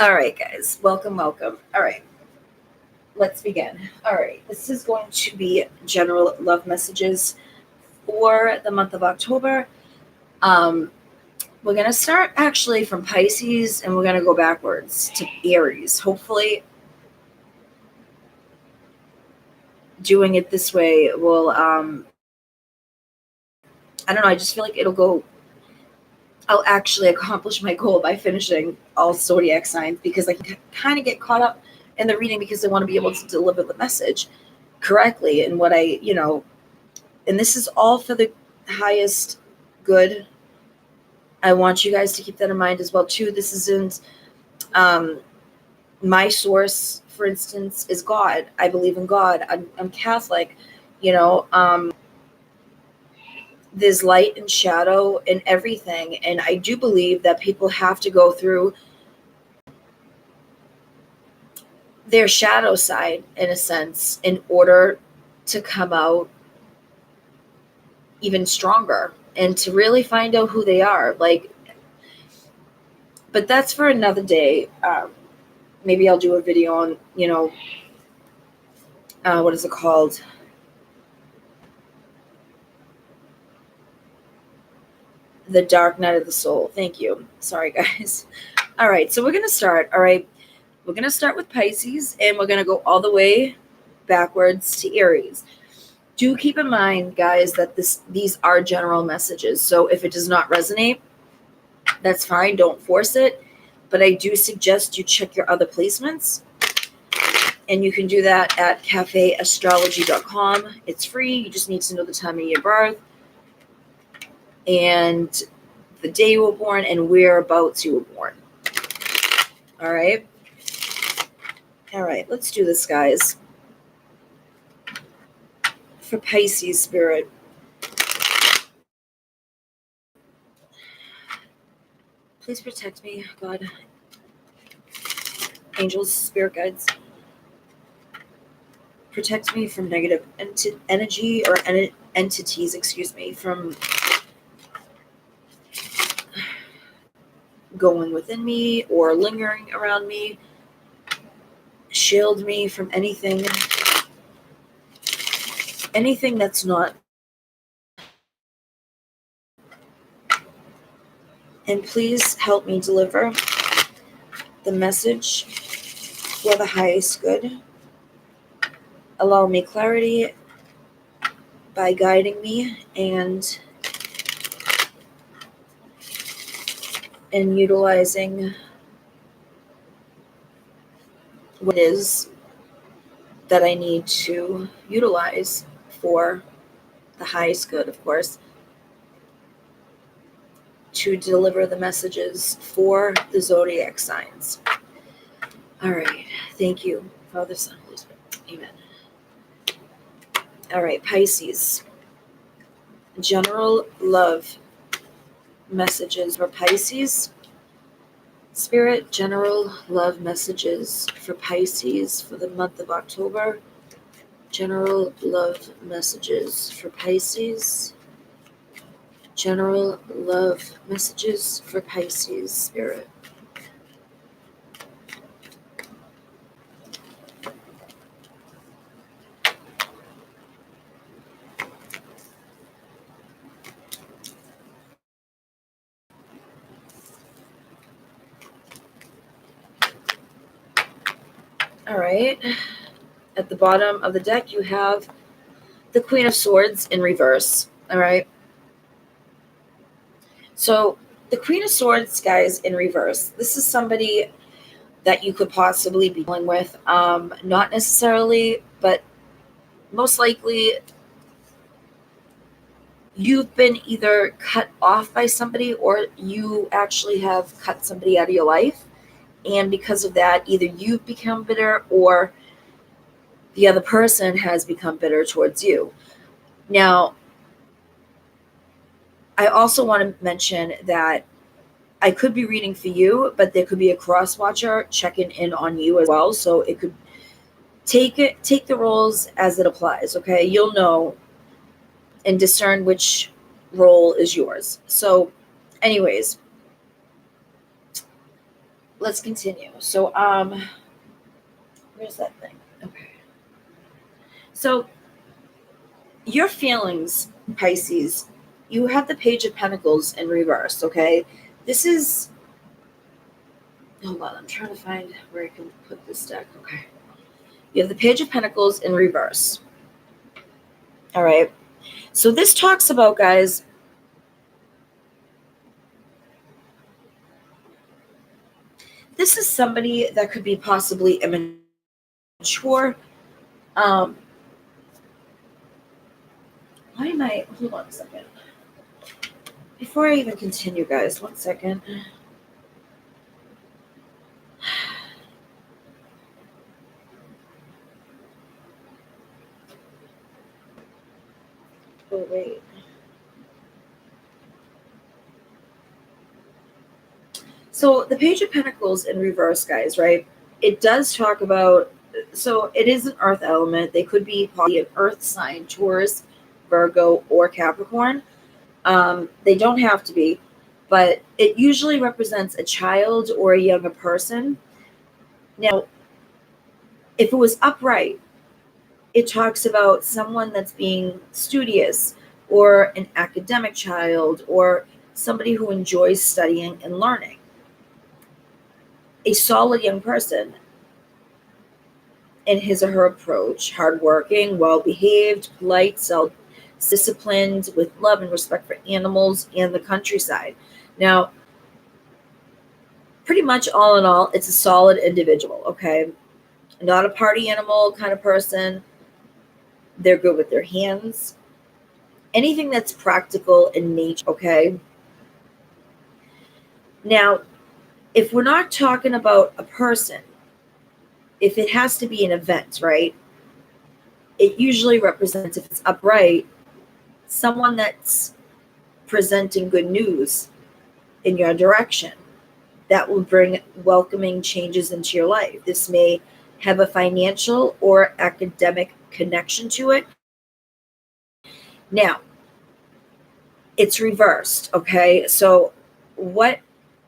All right, guys, welcome. All right, let's begin. All right, this is going to be general love messages for the month of October. Um, we're going to start actually from Pisces and we're going to go backwards to Aries. Hopefully, doing it this way will, I don't know, I just feel like I'll actually accomplish my goal by finishing all zodiac signs because I can kind of get caught up in the reading because I want to be able to deliver the message correctly and and this is all for the highest good. I want you guys to keep that in mind as well too. This isn't um, my source, for instance, is God. I believe in God. I'm Catholic. You know, there's light and shadow and everything, and I do believe that people have to go through their shadow side in a sense in order to come out even stronger and to really find out who they are. But that's for another day. Maybe I'll do a video on, what is it called? The dark night of the soul. Thank you. Sorry, guys. All right, so we're going to start. All right, we're going to start with Pisces, and we're going to go all the way backwards to Aries. Do keep in mind, guys, that these are general messages. So if it does not resonate, that's fine. Don't force it. But I do suggest you check your other placements. And you can do that at cafeastrology.com. It's free. You just need to know the time of your birth and the day you were born and whereabouts you were born. All right. All right. Let's do this, guys. For Pisces spirit. Please protect me, God. Angels, spirit guides. Protect me from negative energy or entities, from going within me or lingering around me. Shield me from anything that's not. And please help me deliver the message for the highest good. Allow me clarity by guiding me and utilizing what it is that I need to utilize for the highest good, of course, to deliver the messages for the zodiac signs. All right. Thank you, Father, Son, Holy Spirit. Amen. All right, Pisces. General love messages for Pisces. Spirit, general love messages for Pisces for the month of October. General love messages for Pisces. General love messages for Pisces, Spirit. All right. At the bottom of the deck, you have the Queen of Swords in reverse. All right. So the Queen of Swords, guys, in reverse. This is somebody that you could possibly be dealing with. Not necessarily, but most likely you've been either cut off by somebody or you actually have cut somebody out of your life. And because of that, either you've become bitter or the other person has become bitter towards you. Now, I also want to mention that I could be reading for you, but there could be a cross watcher checking in on you as well. So it could take the roles as it applies. Okay, you'll know and discern which role is yours. So, anyways, let's continue. So, where's that thing? Okay. So, your feelings, Pisces, you have the Page of Pentacles in reverse, okay? This is, hold on, I'm trying to find where I can put this deck. Okay. You have the Page of Pentacles in reverse. All right. So this talks about, guys, this is somebody that could be possibly immature. Um, why am I, hold on a second. Before I even continue, guys, 1 second. Oh, wait. So the Page of Pentacles in reverse, guys, right? It does talk about, so it is an earth element. They could be an earth sign, Taurus, Virgo, or Capricorn. They don't have to be, but it usually represents a child or a younger person. Now, if it was upright, it talks about someone that's being studious or an academic child or somebody who enjoys studying and learning. A solid young person in his or her approach, hardworking, well behaved, polite, self disciplined, with love and respect for animals and the countryside. Now, pretty much all in all, it's a solid individual, okay? Not a party animal kind of person. They're good with their hands. Anything that's practical in nature, okay? Now, if we're not talking about a person, if it has to be an event, right? It usually represents, if it's upright, someone that's presenting good news in your direction that will bring welcoming changes into your life. This may have a financial or academic connection to it. Now, it's reversed, okay? So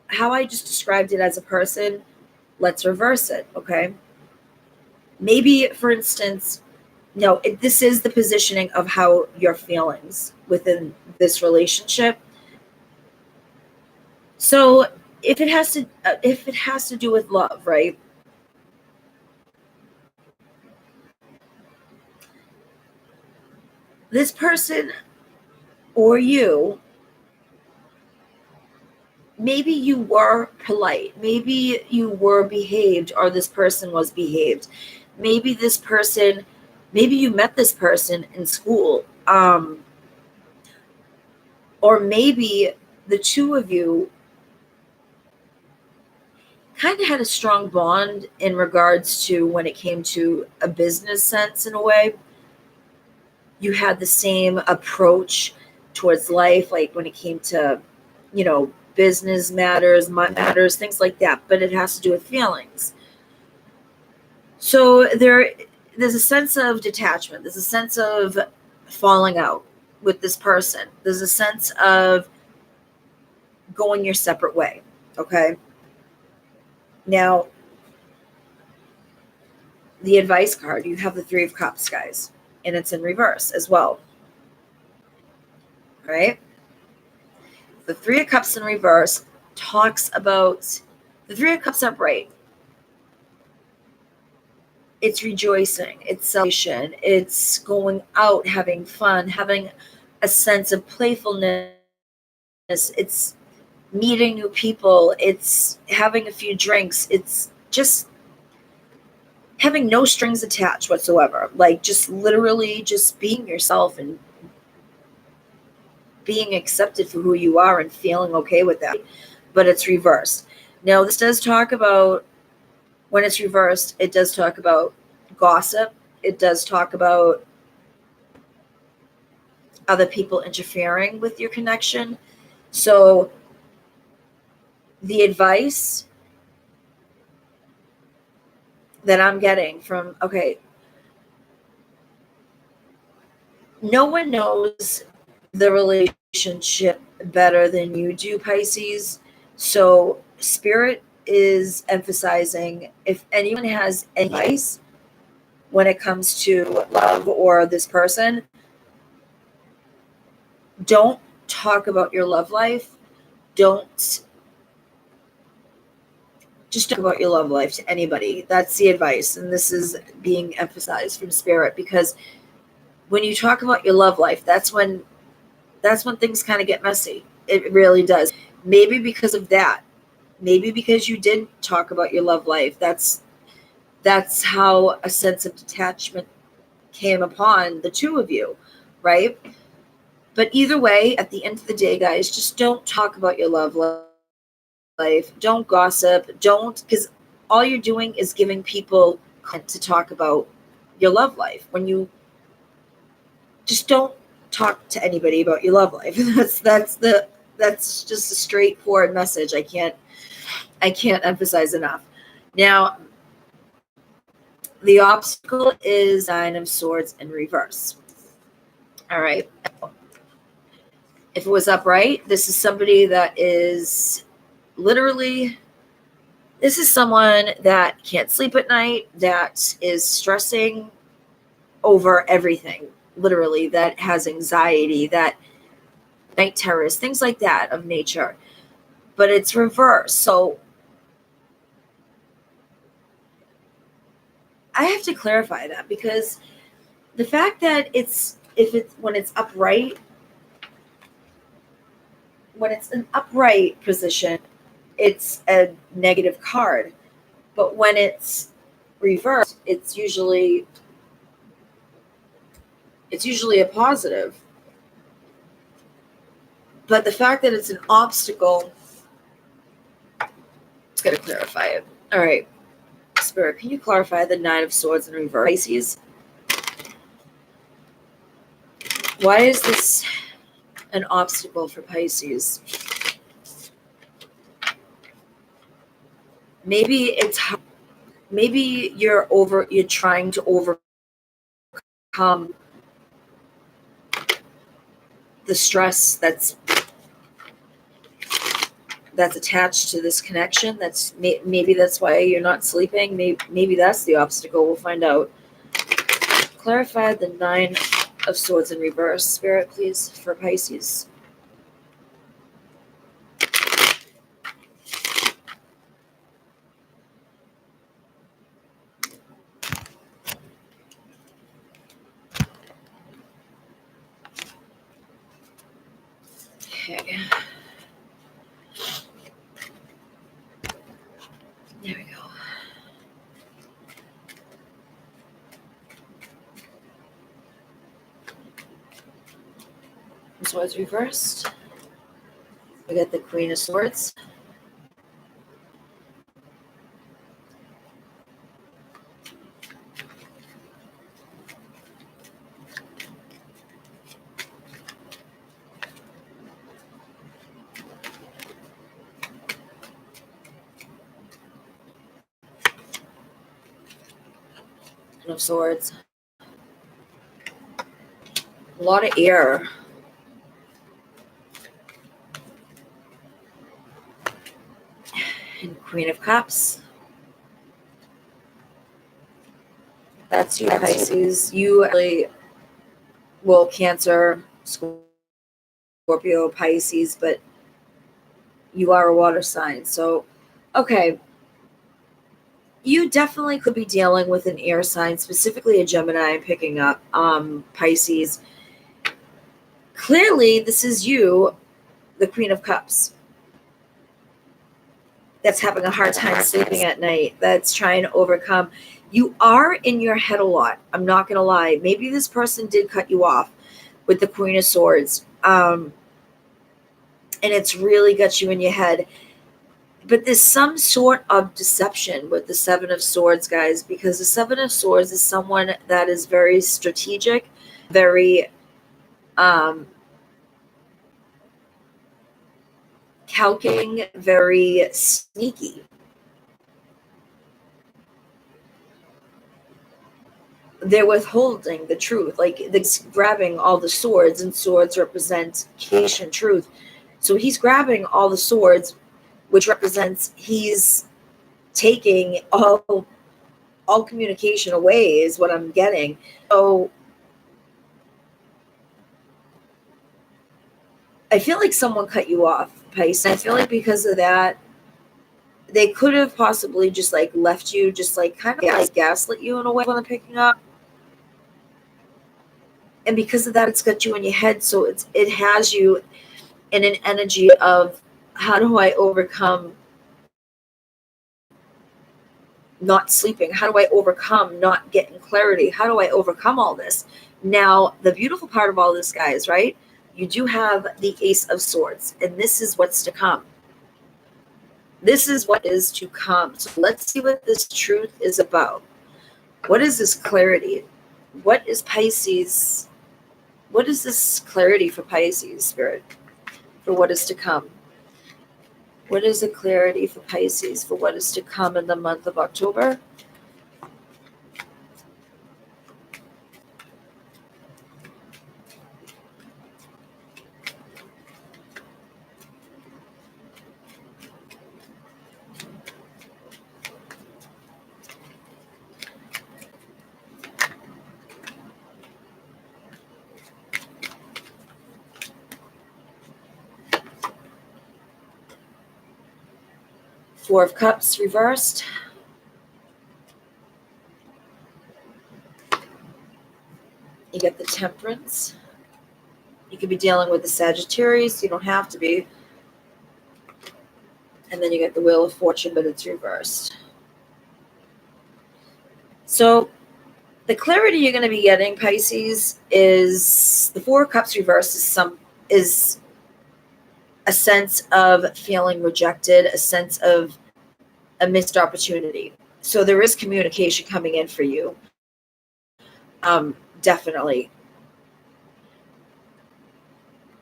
how I just described it as a person, let's reverse it, okay? Maybe, for instance, no, this is the positioning of how your feelings within this relationship. So if it has to do with love, right? This person or you, maybe you were polite, maybe you were behaved, or this person was behaved. Maybe maybe you met this person in school, or maybe the two of you kind of had a strong bond in regards to when it came to a business sense. In a way, you had the same approach towards life, like when it came to, business matters, money matters, things like that, but it has to do with feelings. So there's a sense of detachment, there's a sense of falling out with this person, there's a sense of going your separate way, okay? Now, the advice card, you have the Three of Cups, guys, and it's in reverse as well. Right? The Three of Cups in reverse talks about the Three of Cups upright. It's rejoicing, it's celebration, it's going out, having fun, having a sense of playfulness, it's meeting new people, it's having a few drinks, it's just having no strings attached whatsoever, like just literally just being yourself and being accepted for who you are and feeling okay with that. But it's reversed. Now, this does talk about, when it's reversed, it does talk about gossip. It does talk about other people interfering with your connection. So the advice that I'm getting from, okay, no one knows the relationship better than you do, Pisces. So Spirit is emphasizing, if anyone has advice when it comes to love or this person, don't talk about your love life. Don't just talk about your love life to anybody. That's the advice. And this is being emphasized from spirit, because when you talk about your love life, that's when things kind of get messy. It really does. Maybe because of that. Maybe because you didn't talk about your love life. That's how a sense of detachment came upon the two of you, right? But either way, at the end of the day, guys, just don't talk about your love life. Don't gossip. Don't, because all you're doing is giving people content to talk about your love life. When you just don't talk to anybody about your love life. That's just a straightforward message. I can't emphasize enough. Now, the obstacle is Nine of Swords in reverse. All right. If it was upright, this is somebody that is literally, this is someone that can't sleep at night, that is stressing over everything, literally, that has anxiety, that night terrors, things like that of nature. But it's reversed. So I have to clarify that, because the fact that when it's upright, when it's an upright position, it's a negative card. But when it's reversed, it's usually a positive. But the fact that it's an obstacle, it's got to clarify it. All right. Spirit, can you clarify the Nine of Swords in reverse? Pisces. Why is this an obstacle for Pisces? Maybe you're trying to overcome the stress that's attached to this connection. Maybe that's why you're not sleeping. Maybe that's the obstacle. We'll find out. Clarify the Nine of Swords in reverse, Spirit, please, for Pisces. Okay. There we go. Swords reversed. We got the Queen of Swords. Of Swords. A lot of air. And Queen of Cups. That's you, Pisces. You actually, well, Cancer, Scorpio, Pisces, but you are a water sign. So, okay. You definitely could be dealing with an air sign, specifically a Gemini. I'm picking up Pisces. Clearly, this is you, the Queen of Cups, that's having a hard time sleeping at night, that's trying to overcome. You are in your head a lot. I'm not going to lie. Maybe this person did cut you off with the Queen of Swords. And it's really got you in your head. But there's some sort of deception with the Seven of Swords, guys, because the Seven of Swords is someone that is very strategic, very calculating, very sneaky. They're withholding the truth, like they're grabbing all the swords, and swords represent truth. So he's grabbing all the swords, which represents he's taking all communication away is what I'm getting. So I feel like someone cut you off, Pisces. I feel like because of that, they could have possibly just like left you, just like kind of like gaslit you in a way when I'm picking up. And because of that, it's got you in your head. So it has you in an energy of, how do I overcome not sleeping? How do I overcome not getting clarity? How do I overcome all this? Now, the beautiful part of all this, guys, right? You do have the Ace of Swords, and this is what's to come. This is what is to come. So let's see what this truth is about. What is this clarity? What is Pisces? What is this clarity for Pisces, Spirit, for what is to come? What is the clarity for Pisces for what is to come in the month of October? Four of Cups reversed. You get the Temperance. You could be dealing with the Sagittarius. You don't have to be. And then you get the Wheel of Fortune, but it's reversed. So the clarity you're going to be getting, Pisces, is the Four of Cups reversed is a sense of feeling rejected, a sense of a missed opportunity. So there is communication coming in for you. Definitely.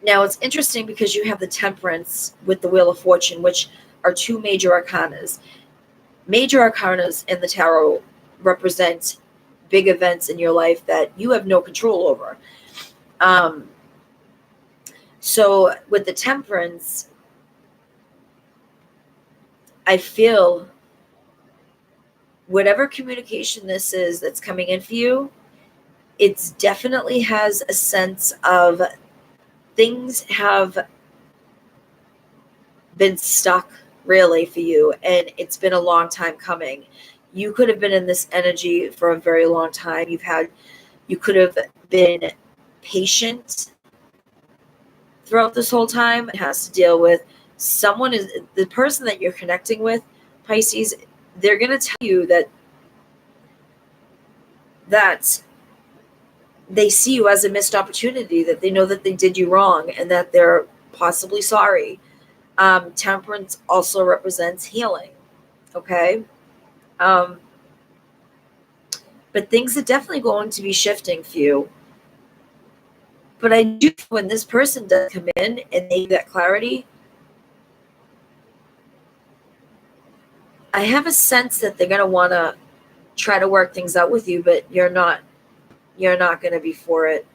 Now it's interesting because you have the Temperance with the Wheel of Fortune, which are two major arcanas. Major arcanas in the tarot represent big events in your life that you have no control over. So with the Temperance, I feel whatever communication this is that's coming in for you, it definitely has a sense of things have been stuck really for you, and it's been a long time coming. You could have been in this energy for a very long time. You could have been patient throughout this whole time. It has to deal with the person that you're connecting with, Pisces. They're going to tell you that they see you as a missed opportunity, that they know that they did you wrong, and that they're possibly sorry. Temperance also represents healing. Okay. But things are definitely going to be shifting for you. But I do, when this person does come in and they get that clarity, I have a sense that they're going to want to try to work things out with you, but you're not going to be for it.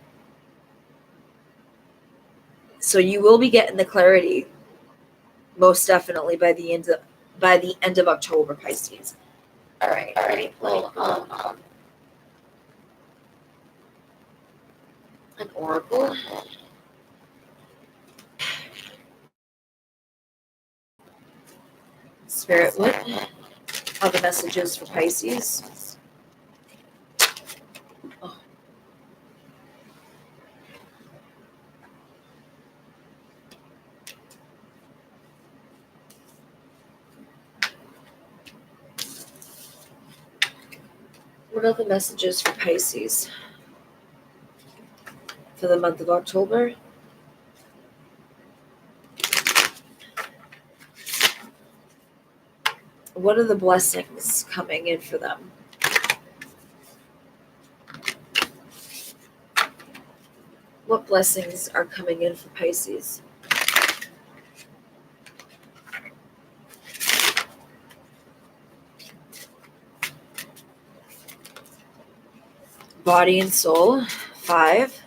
So you will be getting the clarity most definitely by the end of October, Pisces. All right. Well, an oracle. Spirit, what are the messages for Pisces? Oh. What are the messages for Pisces for the month of October? What are the blessings coming in for them? What blessings are coming in for Pisces? Body and soul, 5.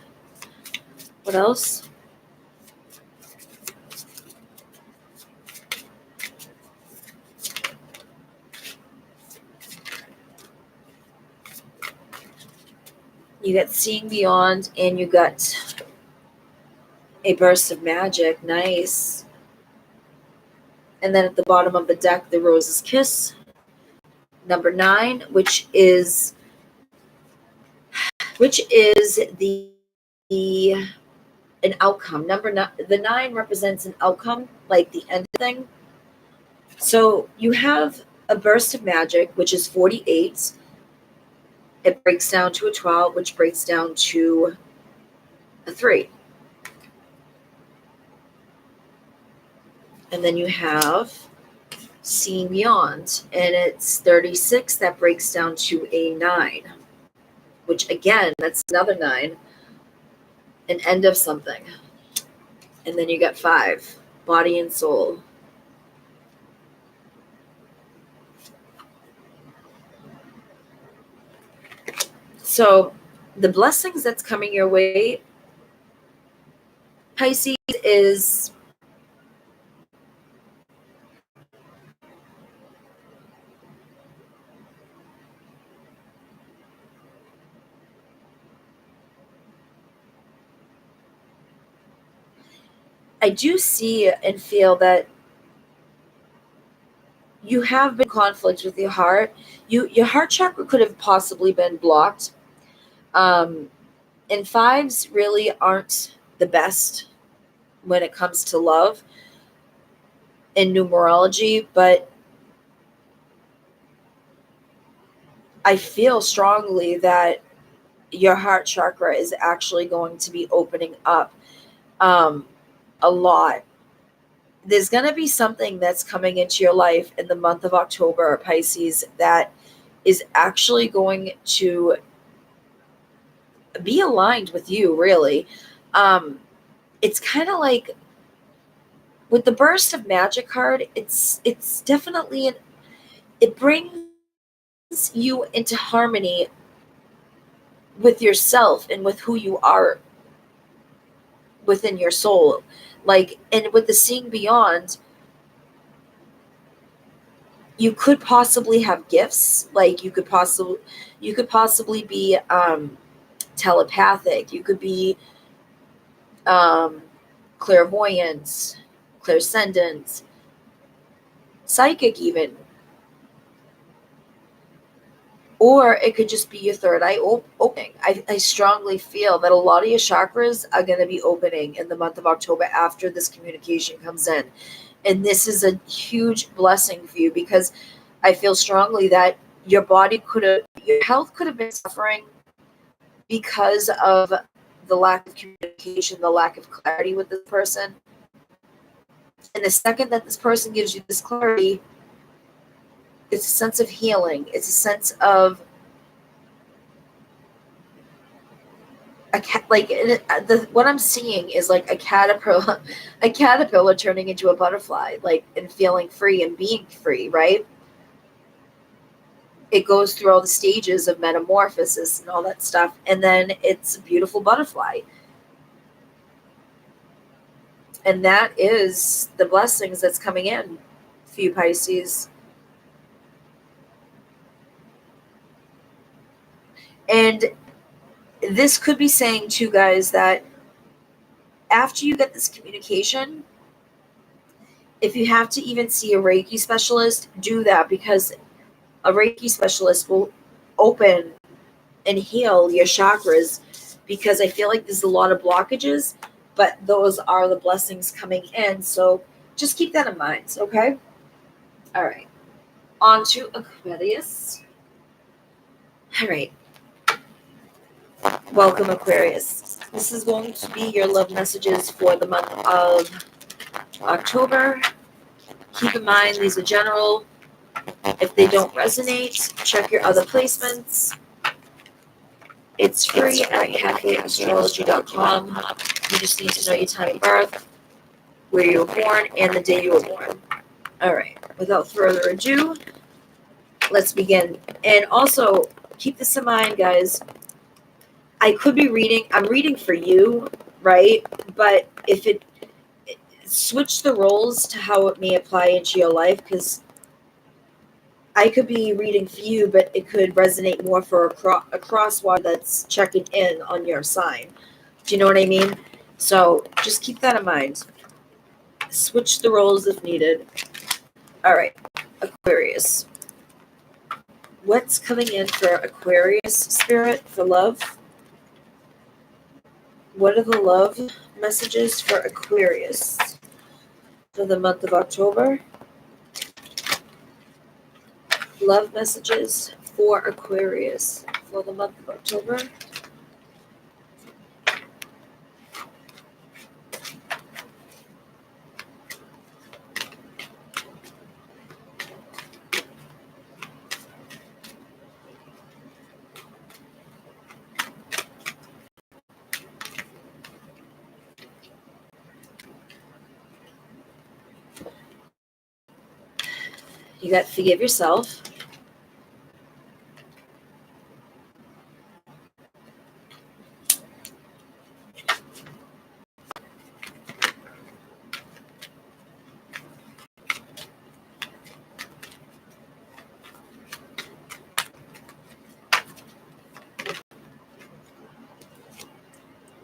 What else? You got seeing beyond, and you got a burst of magic. Nice. And then at the bottom of the deck, the rose's kiss. Number 9, which is the an outcome. Number 9, the 9 represents an outcome, like the end thing. So you have a burst of magic, which is 48. It breaks down to a 12, which breaks down to a 3. And then you have seeing beyond, and it's 36. That breaks down to a 9, which again, that's another 9, an end of something. And then you got 5, body and soul. So the blessings that's coming your way, Pisces, is I do see and feel that you have been in conflict with your heart. Your heart chakra could have possibly been blocked. And 5s really aren't the best when it comes to love in numerology, but I feel strongly that your heart chakra is actually going to be opening up a lot. There's going to be something that's coming into your life in the month of October, Pisces, that is actually going to be aligned with you, really. It's kind of like with the burst of magic card, it's definitely it brings you into harmony with yourself and with who you are within your soul. Like, and with the seeing beyond, you could possibly have gifts. Like you could possibly be telepathic. You could be clairvoyant, clairsendent, psychic even. Or it could just be your third eye opening. I strongly feel that a lot of your chakras are going to be opening in the month of October after this communication comes in. And this is a huge blessing for you, because I feel strongly that your health could have been suffering because of the lack of communication, the lack of clarity with this person. And the second that this person gives you this clarity, it's a sense of healing. It's a sense of what I'm seeing is like a caterpillar turning into a butterfly, like, and feeling free and being free, right? It goes through all the stages of metamorphosis and all that stuff, and then it's a beautiful butterfly. And that is the blessings that's coming in for you, Pisces. And this could be saying too, guys, that after you get this communication, if you have to even see a Reiki specialist, do that, because a Reiki specialist will open and heal your chakras, because I feel like there's a lot of blockages, but those are the blessings coming in. So just keep that in mind, okay? All right. On to Aquarius. All right. Welcome, Aquarius. This is going to be your love messages for the month of October. Keep in mind, these are general. If they don't resonate, check your other placements. It's free at cafeastrology.com. You just need to know your time of birth, where you were born, and the day you were born. All right. Without further ado, let's begin. And also, keep this in mind, guys. I'm reading for you, right? But if switch the roles to how it may apply into your life, because I could be reading for you, but it could resonate more for a crosswalk that's checking in on your sign. Do you know what I mean? So just keep that in mind. Switch the roles if needed. All right, Aquarius. What's coming in for Aquarius spirit for love? What are the love messages for Aquarius for the month of October? Love messages for Aquarius for the month of October. You got forgive yourself.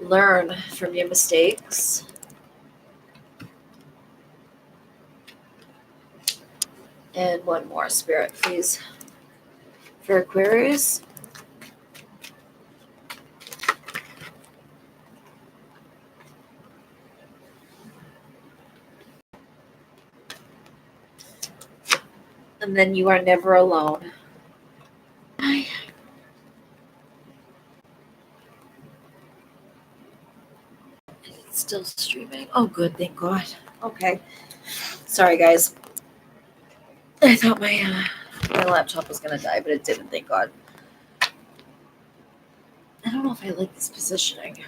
Learn from your mistakes. And one more, Spirit, please. For Aquarius. And then you are never alone. It's still streaming. Oh, good. Thank God. Okay. Sorry, guys. I thought my laptop was going to die, but it didn't. Thank God. I don't know if I like this positioning.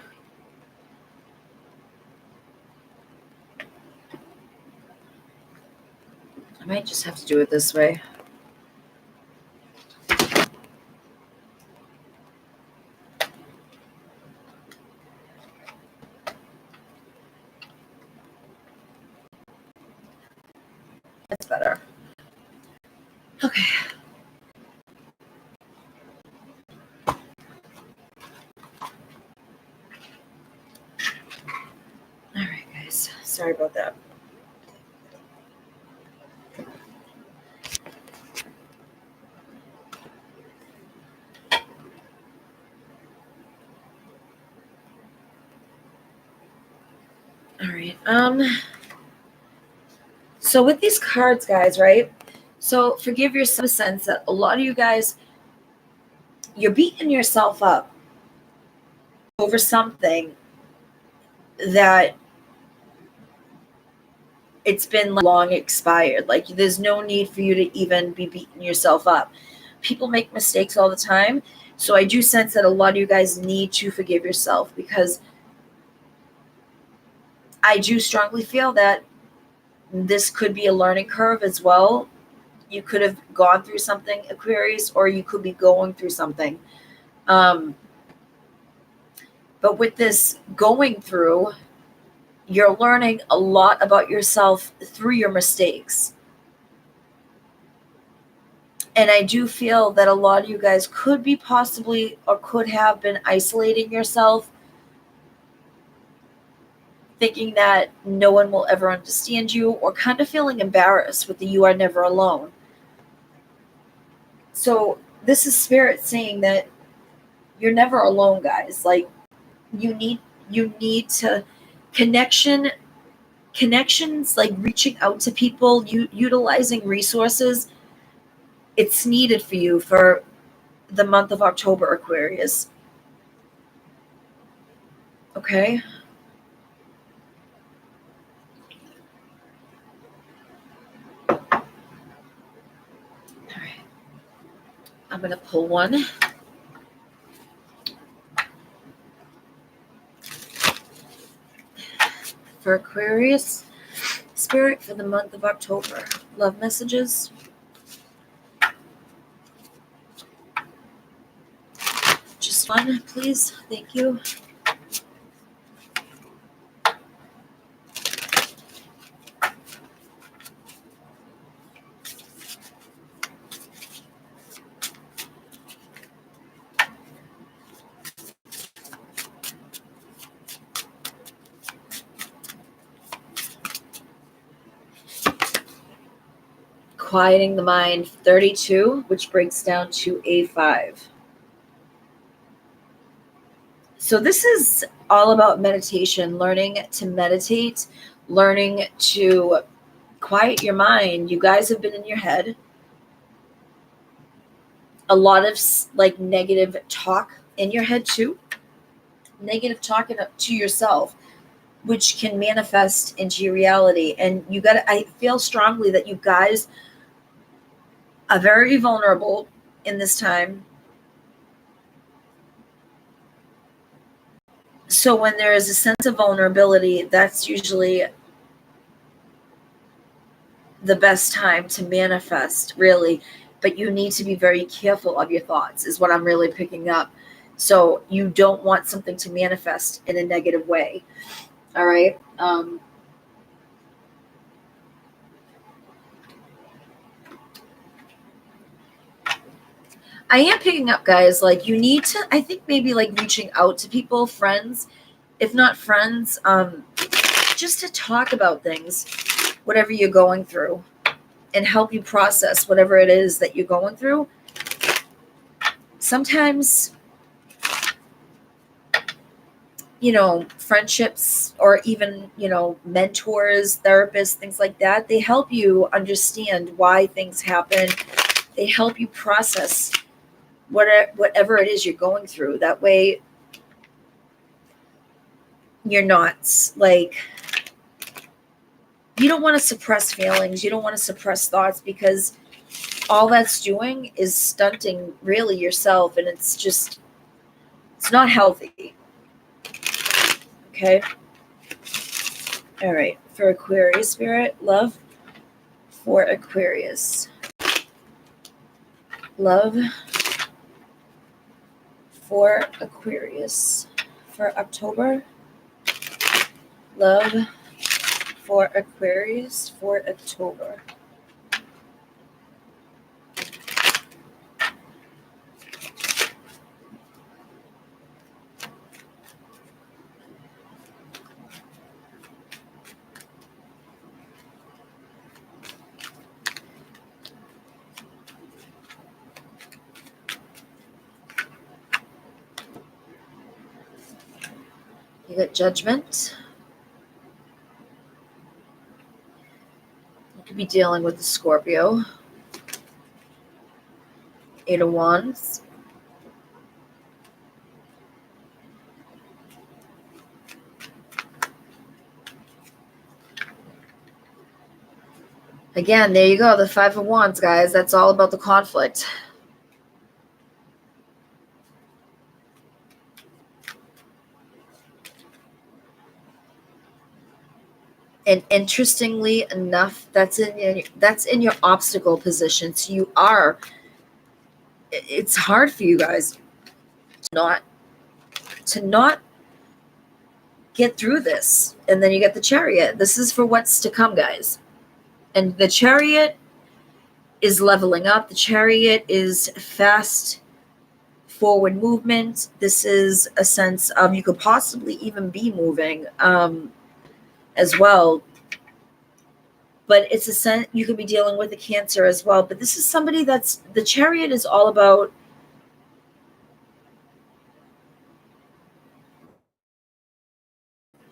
I might just have to do it this way. That's better. Okay. All right, guys. Sorry about that. All right. So with these cards, guys, right? So forgive yourself in the sense that a lot of you guys, you're beating yourself up over something that it's been long expired. Like there's no need for you to even be beating yourself up. People make mistakes all the time. So I do sense that a lot of you guys need to forgive yourself, because I do strongly feel that this could be a learning curve as well. You could have gone through something, Aquarius, or you could be going through something. But with this going through, you're learning a lot about yourself through your mistakes. And I do feel that a lot of you guys could be possibly or could have been isolating yourself, thinking that no one will ever understand you, or kind of feeling embarrassed with the you are never alone. So this is Spirit saying that you're never alone, guys. Like you need to connections, like reaching out to people, utilizing resources. It's needed for you for the month of October, Aquarius. Okay. All right. I'm going to pull one. For Aquarius, Spirit for the month of October. Love messages. Just one, please. Thank you. quieting the mind, 32, which breaks down to a 5. So this is all about meditation, learning to meditate, learning to quiet your mind. You guys have been in your head. A lot of like negative talk in your head too. Negative talking to yourself, which can manifest into your reality. And I feel strongly that you guys are very vulnerable in this time. So when there is a sense of vulnerability, that's usually the best time to manifest, really. But you need to be very careful of your thoughts, is what I'm really picking up. So you don't want something to manifest in a negative way. All right. I am picking up, guys, like you need to, I think maybe like reaching out to people, friends, if not friends, just to talk about things, whatever you're going through, and help you process whatever it is that you're going through. Sometimes, friendships or even, mentors, therapists, things like that, they help you understand why things happen. They help you process whatever it is you're going through. That way you're not like, you don't want to suppress feelings. You don't want to suppress thoughts, because all that's doing is stunting really yourself. And it's not healthy. Okay. All right. For Aquarius spirit, love for Aquarius. Love for Aquarius for October. Love for Aquarius for October. You got Judgment. You could be dealing with the Scorpio. 8 of Wands. Again, there you go. The 5 of Wands, guys. That's all about the conflict. And interestingly enough, that's in your obstacle position. So it's hard for you guys to not get through this. And then you get the Chariot. This is for what's to come, guys. And the Chariot is leveling up. The Chariot is fast forward movement. This is a sense of you could possibly even be moving as well. But it's a sense you could be dealing with a Cancer as well. But this is somebody the Chariot is all about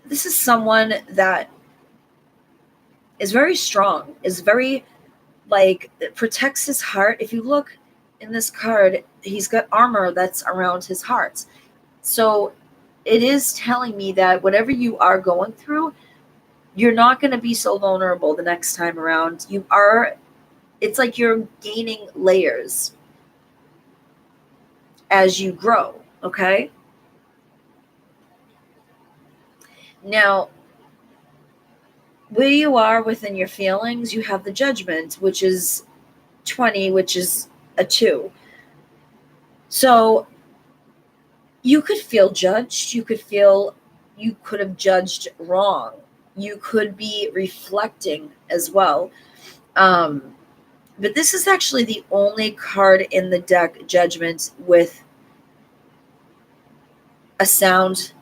this is someone that is very strong, is very protects his heart. If you look in this card, he's got armor that's around his heart. So it is telling me that whatever you are going through, you're not going to be so vulnerable the next time around. It's like you're gaining layers as you grow, okay? Now, where you are within your feelings, you have the Judgment, which is 20, which is a 2. So you could feel judged. You could feel you could have judged wrong. You could be reflecting as well. But this is actually the only card in the deck, Judgment, with a sound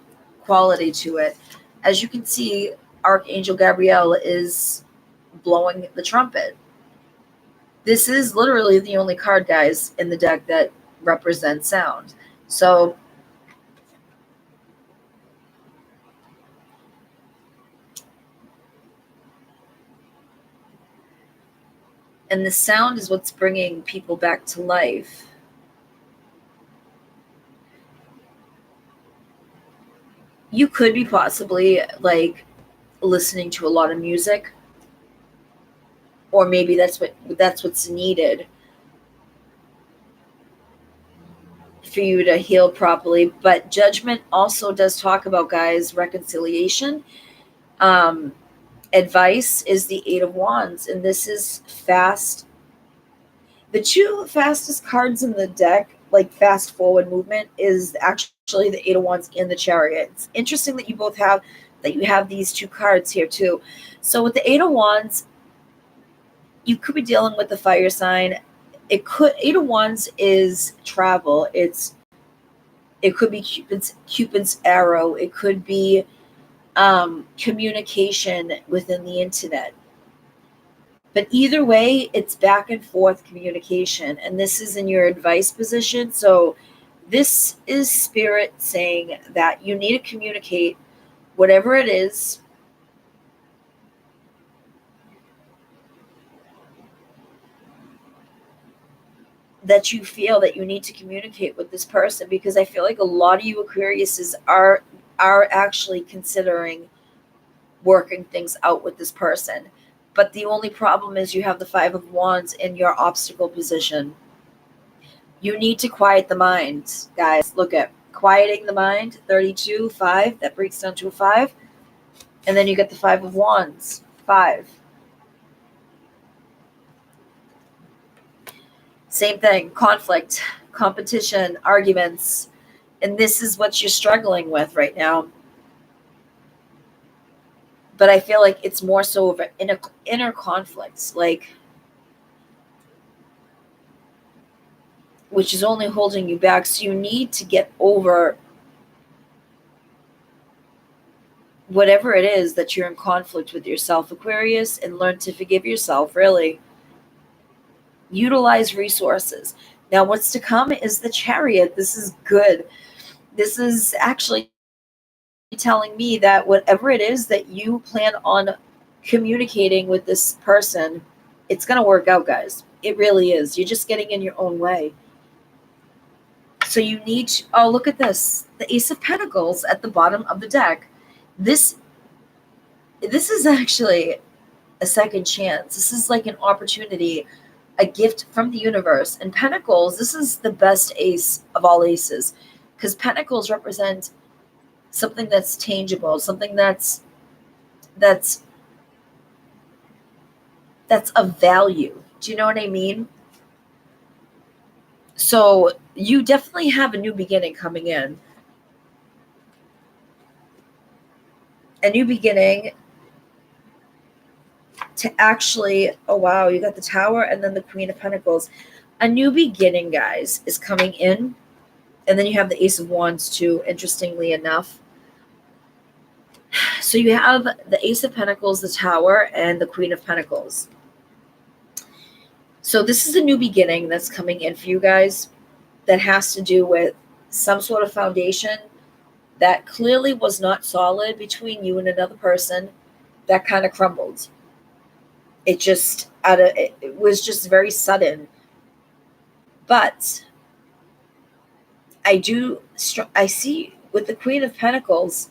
quality to it. As you can see, Archangel Gabriel is blowing the trumpet. This is literally the only card, guys, in the deck that represents sound. So and the sound is what's bringing people back to life. You could be possibly like listening to a lot of music, or maybe that's what's needed for you to heal properly. But judgment also does talk about, guys, reconciliation. um Advice is the Eight of Wands, and this is fast. The two fastest cards in the deck, like fast forward movement, is actually the Eight of Wands and the Chariot. It's interesting that you have these two cards here too. So with the Eight of Wands, you could be dealing with the fire sign. Eight of Wands is travel. It could be Cupid's arrow. It could be communication within the internet. But either way, it's back and forth communication. And this is in your advice position. So this is spirit saying that you need to communicate whatever it is that you feel that you need to communicate with this person, because I feel like a lot of you Aquariuses are actually considering working things out with this person. But the only problem is you have the Five of Wands in your obstacle position. You need to quiet the mind, guys. Look at quieting the mind, 32, 5. That breaks down to a 5. And then you get the Five of Wands, 5. Same thing, conflict, competition, arguments. And this is what you're struggling with right now. But I feel like it's more so of inner conflicts, like, which is only holding you back. So you need to get over whatever it is that you're in conflict with yourself, Aquarius, and learn to forgive yourself, really. Utilize resources. Now, what's to come is the Chariot. This is good. This is actually telling me that whatever it is that you plan on communicating with this person, it's going to work out, guys. It really is. You're just getting in your own way. So you need to, oh, look at this. The Ace of Pentacles at the bottom of the deck. This is actually a second chance. This is like an opportunity, a gift from the universe. And Pentacles, this is the best ace of all aces, because Pentacles represent something that's tangible, something that's of value. Do you know what I mean? So you definitely have a new beginning coming in. A new beginning to actually, oh wow, you got the Tower and then the Queen of Pentacles. A new beginning, guys, is coming in. And then you have the Ace of Wands too, interestingly enough. So you have the Ace of Pentacles, the Tower, and the Queen of Pentacles. So this is a new beginning that's coming in for you guys that has to do with some sort of foundation that clearly was not solid between you and another person, that kind of crumbled. It was just very sudden. But I see with the Queen of Pentacles,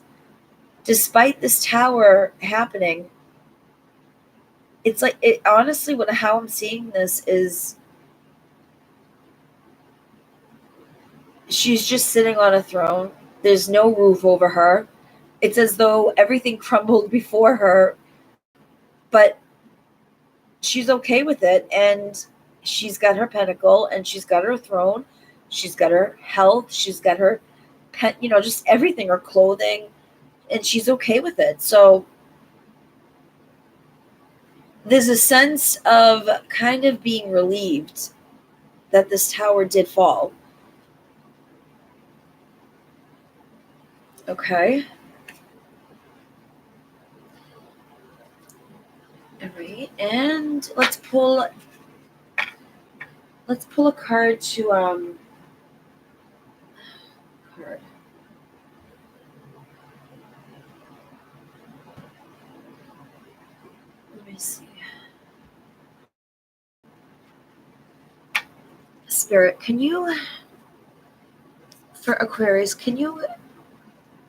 despite this Tower happening, it's like, it honestly, how I'm seeing this is she's just sitting on a throne. There's no roof over her. It's as though everything crumbled before her, but she's okay with it. And she's got her pentacle, and she's got her throne. She's got her health. She's got her just everything, her clothing, and she's okay with it. So there's a sense of kind of being relieved that this Tower did fall. Okay. All right. And let's pull Let's pull a card to card. Let me see. Spirit, can you, for Aquarius, can you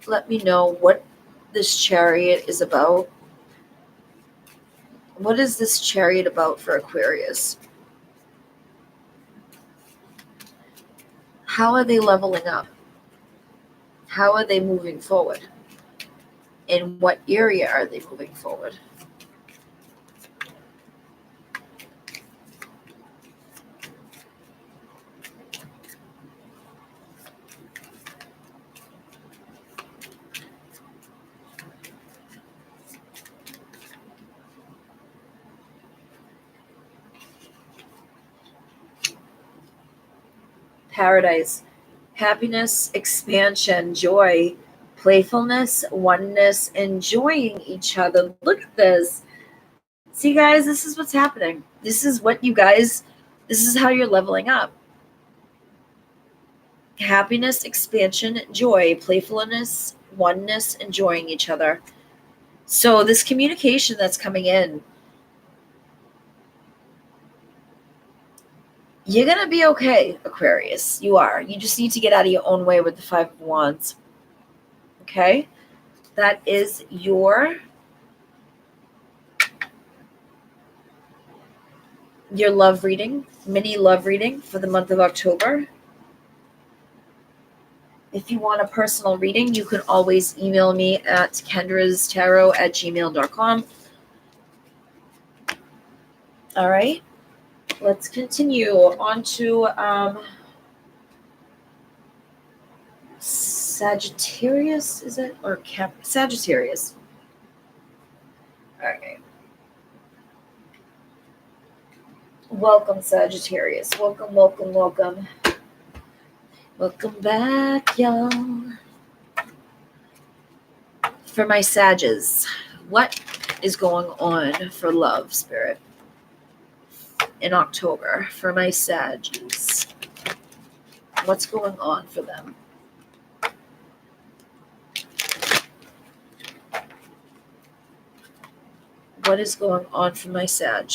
let me know what this Chariot is about? What is this Chariot about for Aquarius? How are they leveling up? How are they moving forward? In what area are they moving forward? Paradise, happiness, expansion, joy, playfulness, oneness, enjoying each other. Look at this. See, guys, this is what's happening. This is what you guys, this is how you're leveling up. Happiness, expansion, joy, playfulness, oneness, enjoying each other. So this communication that's coming in, you're going to be okay, Aquarius. You are. You just need to get out of your own way with the Five of Wands. Okay? That is your love reading, mini love reading for the month of October. If you want a personal reading, you can always email me at kendrastarot@gmail.com. All right. Let's continue on to Sagittarius, is it? Or Sagittarius. All right. Welcome, Sagittarius. Welcome, welcome, welcome. Welcome back, y'all. For my Sages, what is going on for love, Spirit, in October? For my Sages, what's going on for them? What is going on for my Sag?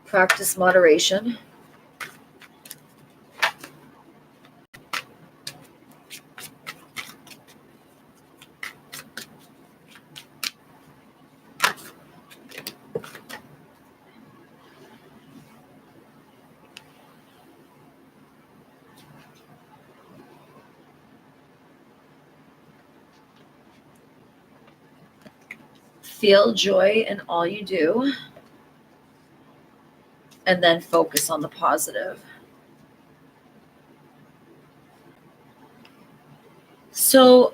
Practice moderation. Feel joy in all you do. And then focus on the positive. So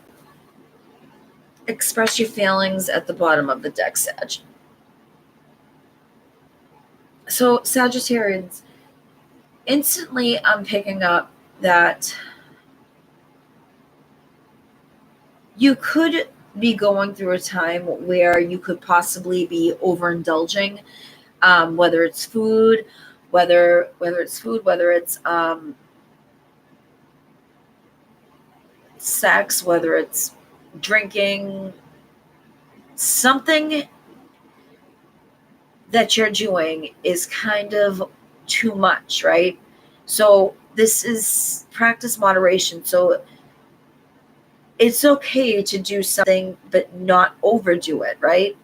express your feelings at the bottom of the deck, Sag. So Sagittarians, instantly I'm picking up that you could be going through a time where you could possibly be overindulging, whether it's food, whether it's sex, whether it's drinking, something that you're doing is kind of too much, right? So this is practice moderation. So it's okay to do something, but not overdo it, right?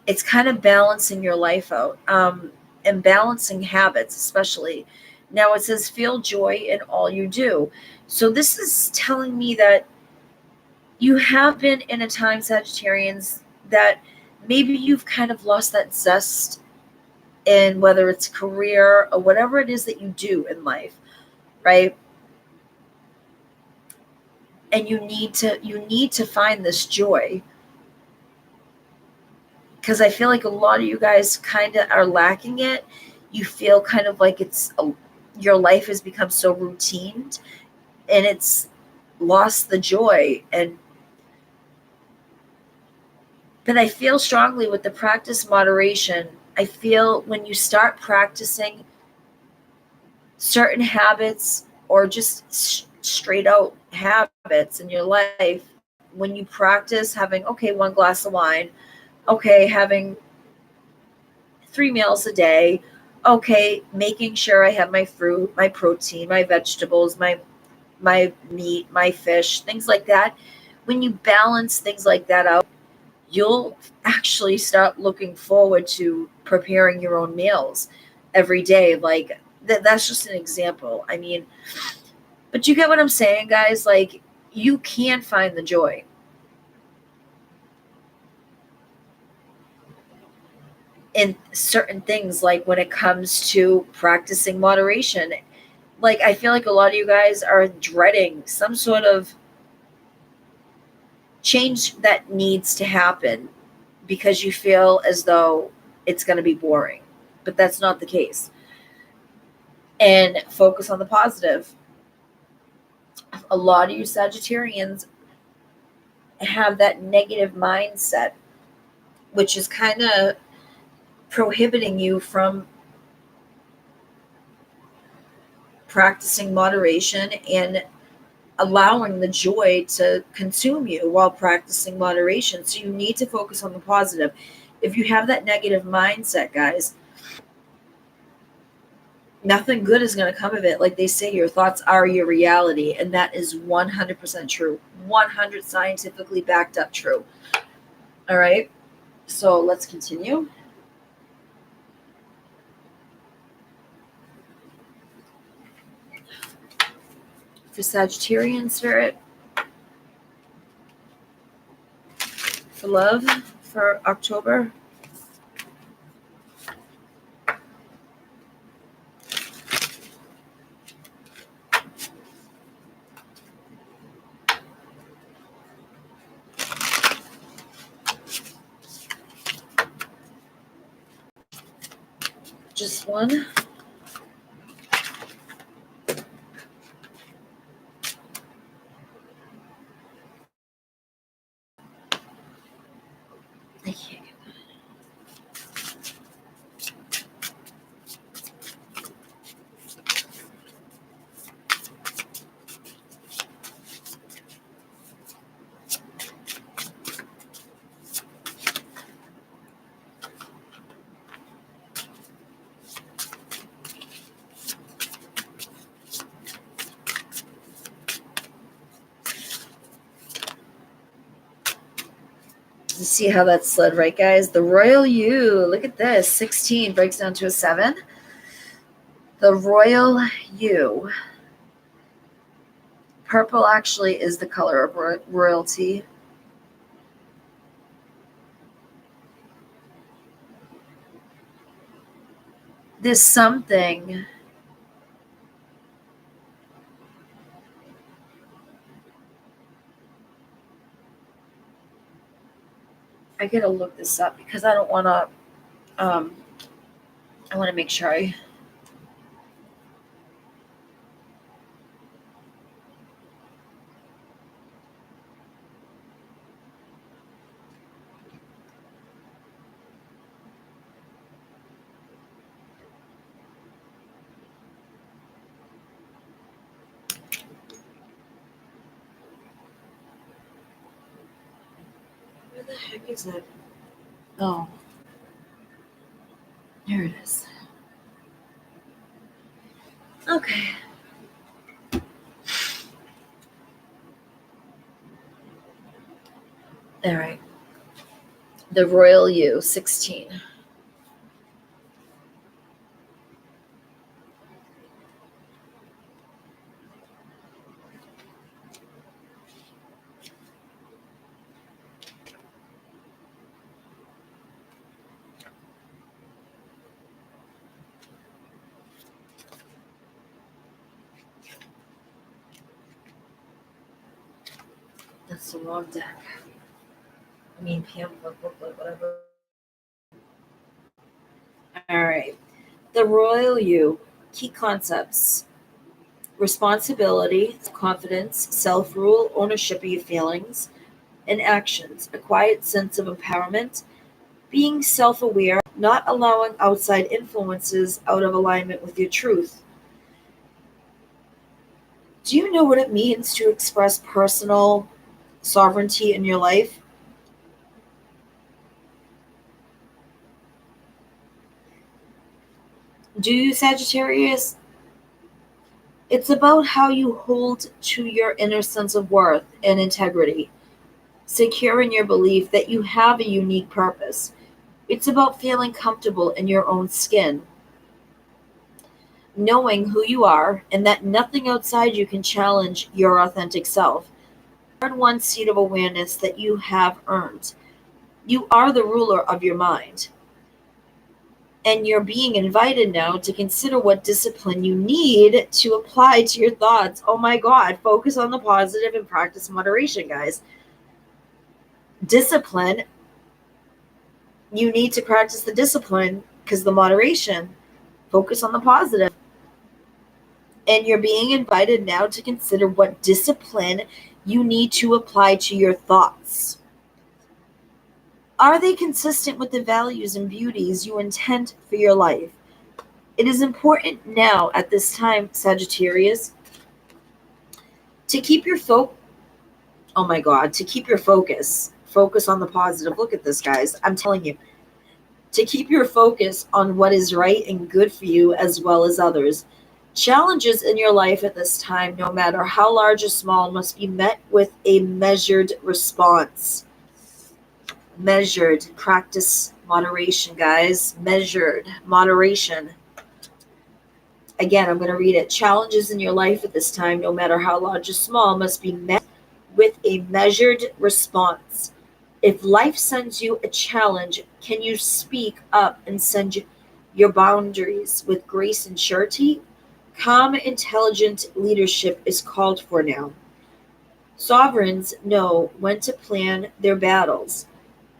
It's kind of balancing your life out, and balancing habits, especially. Now it says feel joy in all you do. So this is telling me that you have been in a time, Sagittarians, that maybe you've kind of lost that zest in whether it's career or whatever it is that you do in life, right? And you need to find this joy, because I feel like a lot of you guys kind of are lacking it. you feel kind of like your life has become so routine and it's lost the joy. But I feel strongly with the practice moderation. I feel when you start practicing certain habits or just straight out habits in your life, when you practice having, okay, 1 glass of wine, okay, having 3 meals a day, okay, making sure I have my fruit, my protein, my vegetables, my meat, my fish, things like that. When you balance things like that out, you'll actually start looking forward to preparing your own meals every day. Like that's just an example. I mean, but you get what I'm saying, guys? Like you can find the joy in certain things, like when it comes to practicing moderation. Like I feel like a lot of you guys are dreading some sort of change that needs to happen because you feel as though it's going to be boring, but that's not the case. And focus on the positive. A lot of you Sagittarians have that negative mindset, which is kind of prohibiting you from practicing moderation and allowing the joy to consume you while practicing moderation. So you need to focus on the positive. If you have that negative mindset, guys, nothing good is going to come of it. Like they say, your thoughts are your reality. And that is 100% true. 100 scientifically backed up true. All right. So let's continue. For Sagittarian spirit, for love, for October. Just one. I can't get that. You see how that slid, right, guys? The royal you. Look at this. 16 breaks down to a 7. The royal you. Purple actually is the color of royalty. There's something. I gotta look this up because I don't want to. I want to make sure I. Where the heck is it? Oh, here it is. Okay. All right. The royal you, 16. That's the wrong deck. I mean, pamphlet, booklet, whatever. All right. The royal you, key concepts: responsibility, confidence, self-rule, ownership of your feelings and actions, a quiet sense of empowerment, being self-aware, not allowing outside influences out of alignment with your truth. Do you know what it means to express personal sovereignty in your life? Do you, Sagittarius? It's about how you hold to your inner sense of worth and integrity, secure in your belief that you have a unique purpose. It's about feeling comfortable in your own skin, knowing who you are, and that nothing outside you can challenge your authentic self. Earn one seat of awareness that you have earned. You are the ruler of your mind, and you're being invited now to consider what discipline you need to apply to your thoughts. Oh my God, focus on the positive and practice moderation, guys. Discipline, you need to practice the discipline because the moderation, focus on the positive. And you're being invited now to consider what discipline you need to apply to your thoughts. Are they consistent with the values and beauties you intend for your life? It is important now at this time, Sagittarius, to keep your oh my God, to keep your focus. Focus on the positive. Look at this, guys. I'm telling you, to keep your focus on what is right and good for you as well as others. Challenges in your life at this time, no matter how large or small, must be met with a measured response. Measured. Practice moderation, guys. Measured. Moderation. Again, I'm going to read it. Challenges in your life at this time, no matter how large or small, must be met with a measured response. If life sends you a challenge, can you speak up and send your boundaries with grace and surety? Calm, intelligent leadership is called for now. Sovereigns know when to plan their battles,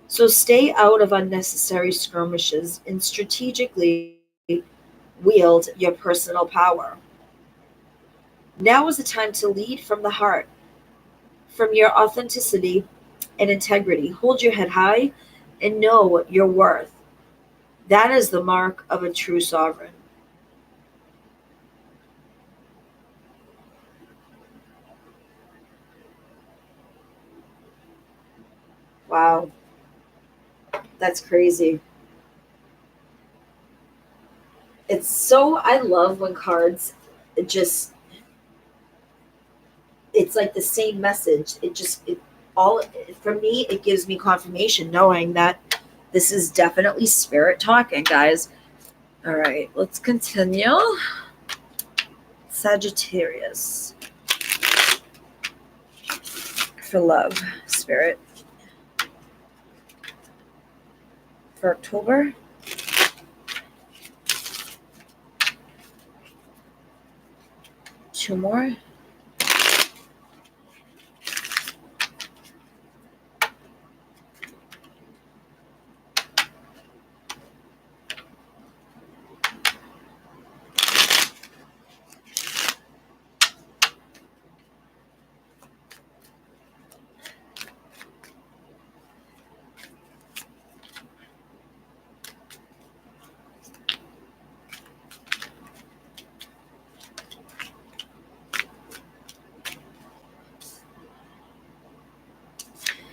so stay out of unnecessary skirmishes and strategically wield your personal power. Now is the time to lead from the heart, from your authenticity and integrity. Hold your head high and know your worth. That is the mark of a true sovereign. Wow, that's crazy. It's so, I love when cards just, it's like the same message. All, for me, it gives me confirmation knowing that this is definitely spirit talking, guys. All right, let's continue. Sagittarius for love, spirit for October. Two more.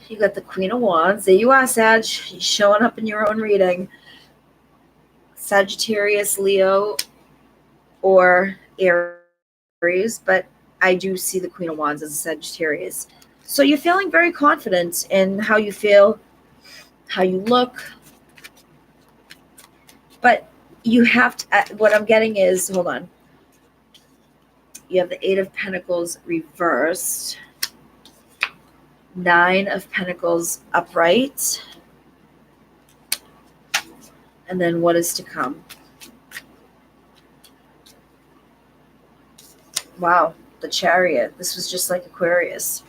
You got the Queen of Wands. There you are, Sag. You're showing up in your own reading. Sagittarius, Leo, or Aries, but I do see the Queen of Wands as a Sagittarius. So you're feeling very confident in how you feel, how you look, but you have to, what I'm getting is, hold on. You have the Eight of Pentacles reversed, Nine of Pentacles upright, and then what is to come. Wow, the Chariot. This was just like Aquarius.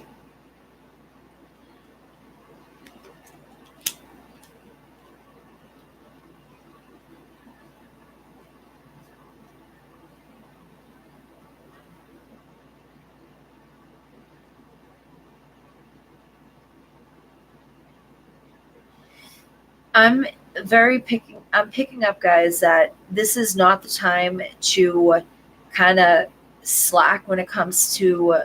I'm I'm picking up, guys, that this is not the time to kind of slack when it comes to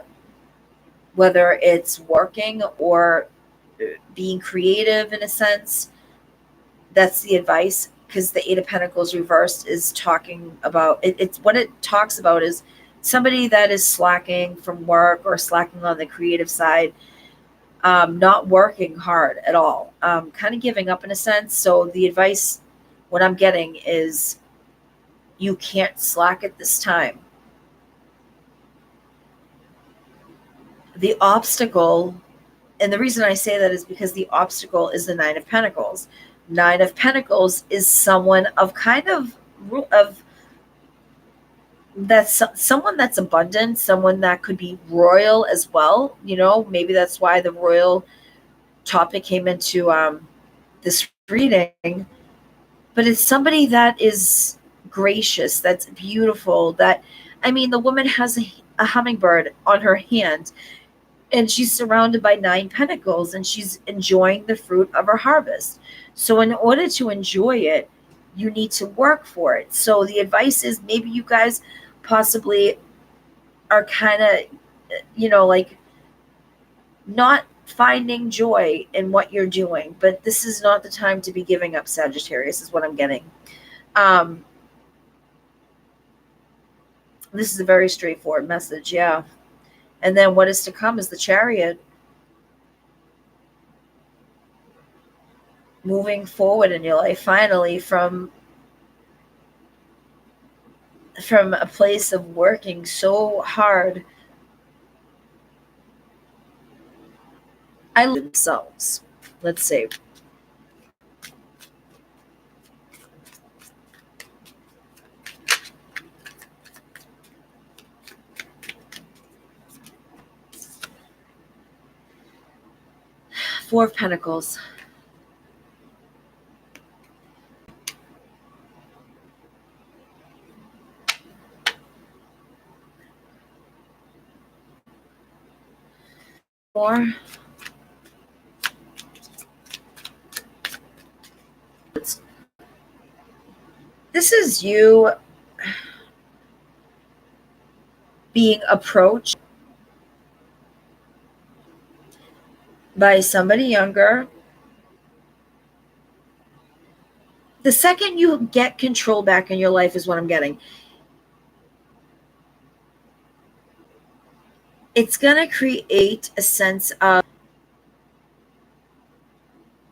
whether it's working or being creative in a sense. That's the advice, because the Eight of Pentacles reversed is talking about it's what it talks about is somebody that is slacking from work or slacking on the creative side, not working hard at all, kind of giving up in a sense. So the advice, what I'm getting is, you can't slack at this time. The obstacle, and the reason I say that is because the obstacle is the Nine of Pentacles. Nine of Pentacles is someone of kind of that's someone that's abundant, someone that could be royal as well. Maybe that's why the royal topic came into this reading. But it's somebody that is gracious, that's beautiful. That, I mean, the woman has a hummingbird on her hand, and she's surrounded by nine pentacles, and she's enjoying the fruit of her harvest. So in order to enjoy it, you need to work for it. So the advice is, maybe you guys possibly are kind of, like, not finding joy in what you're doing, but this is not the time to be giving up, Sagittarius, is what I'm getting. This is a very straightforward message, yeah. And then what is to come is the Chariot. Moving forward in your life, finally, from a place of working so hard. I lose themselves. Let's see. Four of Pentacles. Four. This is you being approached by somebody younger. The second you get control back in your life is what I'm getting. It's going to create a sense of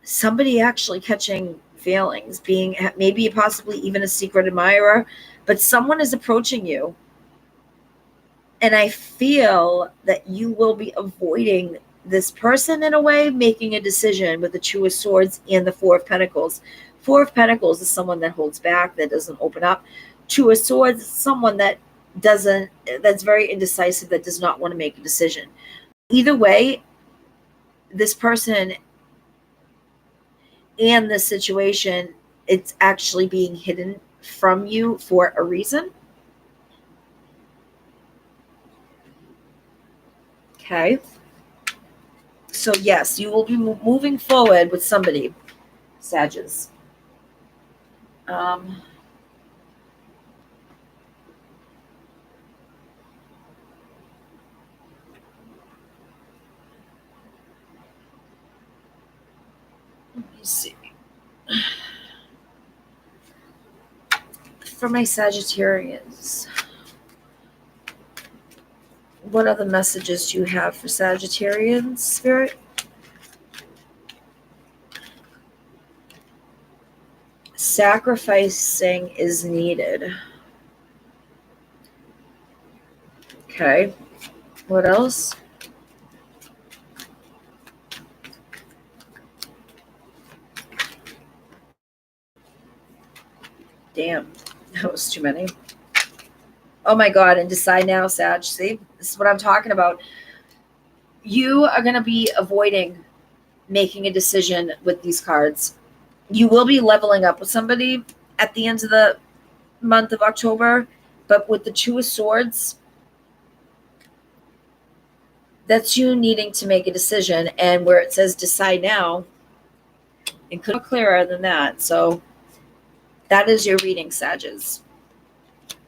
somebody actually catching feelings, being maybe possibly even a secret admirer, but someone is approaching you. And I feel that you will be avoiding this person in a way, making a decision with the Two of Swords and the Four of Pentacles. Four of Pentacles is someone that holds back, that doesn't open up. Two of Swords is someone that's very indecisive, that does not want to make a decision. Either way, this person and this situation, it's actually being hidden from you for a reason. Okay. So yes, you will be moving forward with somebody, Sagittarius. Let me see. For my Sagittarians, what other messages do you have for Sagittarians, Spirit? Sacrificing is needed. Okay. What else? Damn, that was too many. Oh my God, and decide now, Sag. See, this is what I'm talking about. You are going to be avoiding making a decision with these cards. You will be leveling up with somebody at the end of the month of October, but with the Two of Swords, that's you needing to make a decision. And where it says decide now, It could be clearer than that. So that is your reading, Sagittarius.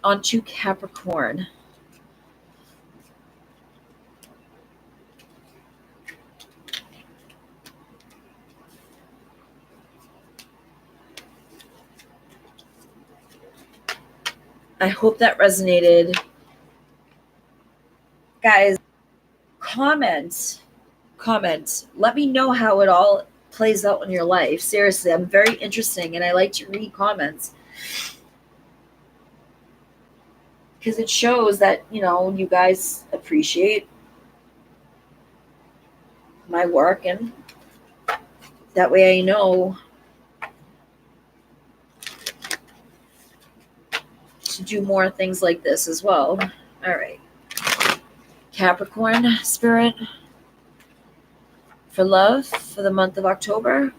On to Capricorn. I hope that resonated. Guys, comment. Let me know how it all plays out in your life. Seriously, I'm very interesting and I like to read comments. Because it shows that, you guys appreciate my work, and that way I know to do more things like this as well. All right. Capricorn spirit for love for the month of October.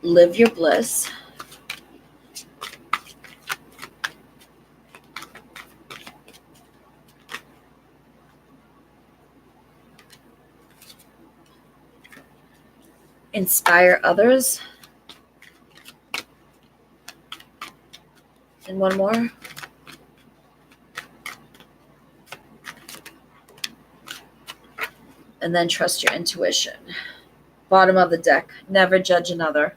Live your bliss. Inspire others. And one more. And then trust your intuition. Bottom of the deck. Never judge another.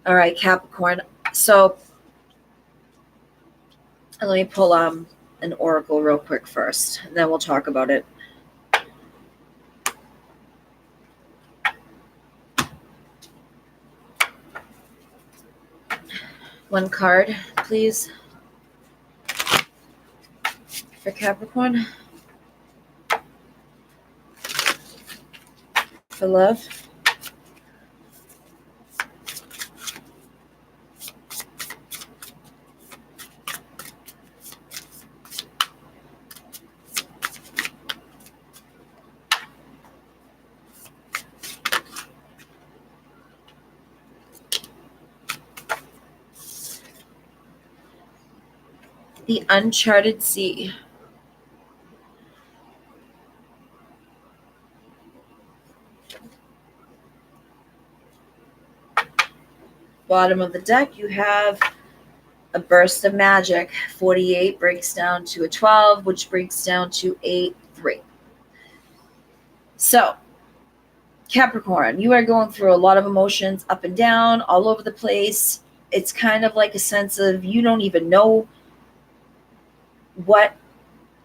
All right, Capricorn. So let me pull an oracle real quick first, and then we'll talk about it. One card, please, for Capricorn. For love. The uncharted sea. Bottom of the deck, you have a burst of magic. 48 breaks down to a 12, which breaks down to a 3. So, Capricorn, you are going through a lot of emotions, up and down, all over the place. It's kind of like a sense of you don't even know what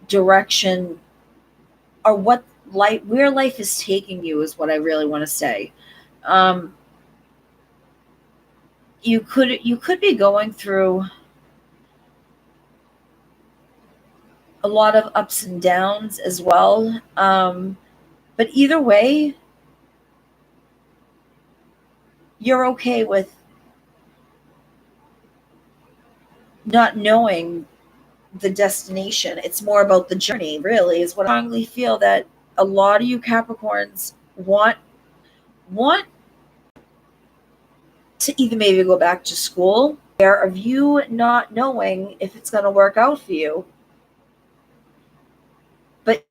direction or where life is taking you is what I really want to say. You could be going through a lot of ups and downs as well. But either way, you're okay with not knowing the destination. It's more about the journey, really, is what I strongly feel that a lot of you Capricorns want to either maybe go back to school, or of you not knowing if it's going to work out for you. But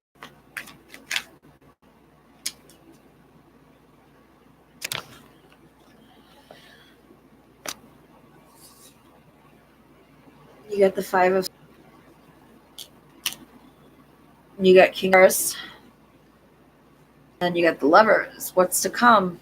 you got the 5 of, you got King Earth, and you got the Lovers. What's to come?